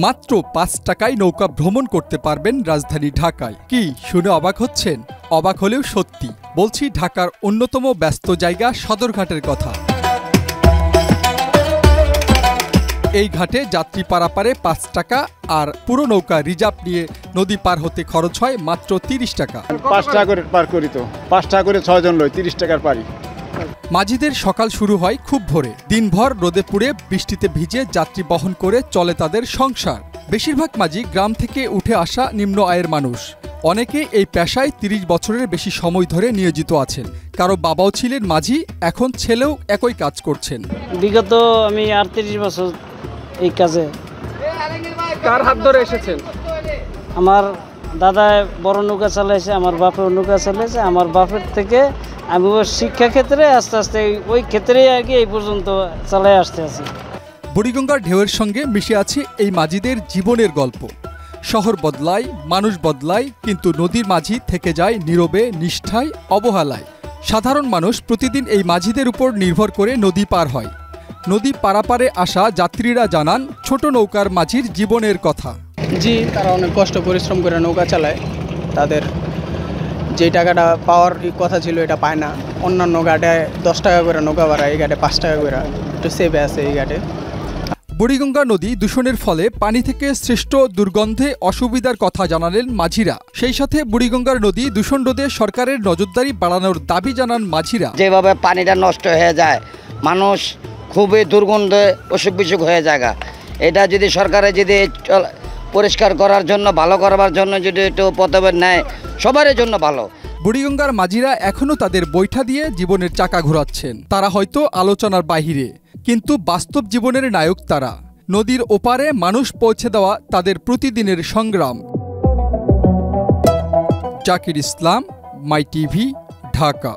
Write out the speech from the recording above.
মাত্র ৫ টাকায় নৌকা ভ্রমণ করতে পারবেন রাজধানী ঢাকায়। কি শুনে অবাক হচ্ছেন? অবাক হলেও সত্যি বলছি, ঢাকার অন্যতম ব্যস্ত জায়গা সদরঘাটের কথা। এই ঘাটে যাত্রী পারাপারে ৫ টাকা, আর পুরো নৌকা রিজার্ভ নিয়ে নদী পার হতে খরচ হয় মাত্র ৩০ টাকা। ৫ টাকা করে পার করি, তো ৫ টাকা করে ৬ জন লই, ৩০ টাকার পারি। মাঝিদের সকাল শুরু হয় খুব ভোরে। দিনভর রোদে পুড়ে বৃষ্টিতে ভিজে যাত্রী বহন করে চলে তাদের সংসার। বেশিরভাগ মাঝি গ্রাম থেকে উঠে আসা নিম্ন আয়ের মানুষ। অনেকে এই পেশায় ৩০ বছরের বেশি সময় ধরে নিয়োজিত আছেন। কারো বাবাও ছিলেন মাঝি, এখন ছেলেও একই কাজ করছেন। বিগত আমি ৩৮ বছর এই কাজে। কার হাত ধরে এসেছেন? আমার দাদা বড় নৌকা চালাইছে, আমার বাপের নৌকা চালাইছে। আমার বাপের থেকে আমি ওই শিক্ষা ক্ষেত্রে আস্তে আস্তে ওই ক্ষেত্রেই আর কি এই পর্যন্ত চালাই আসতে আছি। বুড়িগঙ্গার ঢেউয়ের সঙ্গে মিশে আছে এই মাঝিদের জীবনের গল্প। শহর বদলায়, মানুষ বদলায়, কিন্তু নদীর মাঝি থেকে যায় নীরবে, নিষ্ঠায়, অবহেলায়। সাধারণ মানুষ প্রতিদিন এই মাঝিদের উপর নির্ভর করে নদী পার হয়। নদী পারাপারে আসা যাত্রীরা জানান ছোট নৌকার মাঝির জীবনের কথা। জি, তারা অনেক কষ্ট পরিশ্রম করে নৌকা চালায়। তাদের যে টাকাটা পাওয়ার কথা ছিল এটা পায় না। অন্যান্য ঘাটে ১০ টাকা করে নৌকা ভাড়া, এই ঘাটে ৫ টাকা করে, একটু সেভে আছে এই ঘাটে। বুড়িগঙ্গা নদী দূষণের ফলে পানি থেকে সৃষ্ট দুর্গন্ধে অসুবিধার কথা জানালেন মাঝিরা। সেই সাথে বুড়িগঙ্গার নদী দূষণ রোধে সরকারের নজরদারি বাড়ানোর দাবি জানান মাঝিরা। যেভাবে পানিটা নষ্ট হয়ে যায়, মানুষ খুবই দুর্গন্ধে অসুখ বিসুখ হয়ে যায়। এটা যদি সরকারে যদি পরিষ্কার করার জন্য, ভালো করবার জন্য যদি একটু পদক্ষেপ নেয়, সবার জন্য ভালো। বুড়িগঙ্গার মাঝিরা এখনও তাদের বৈঠা দিয়ে জীবনের চাকা ঘোরাচ্ছেন। তারা হয়তো আলোচনার বাহিরে, কিন্তু বাস্তব জীবনের নায়ক তারা। নদীর ওপারে মানুষ পৌঁছে দেওয়া তাদের প্রতিদিনের সংগ্রাম। জাকির ইসলাম, মাই টিভি, ঢাকা।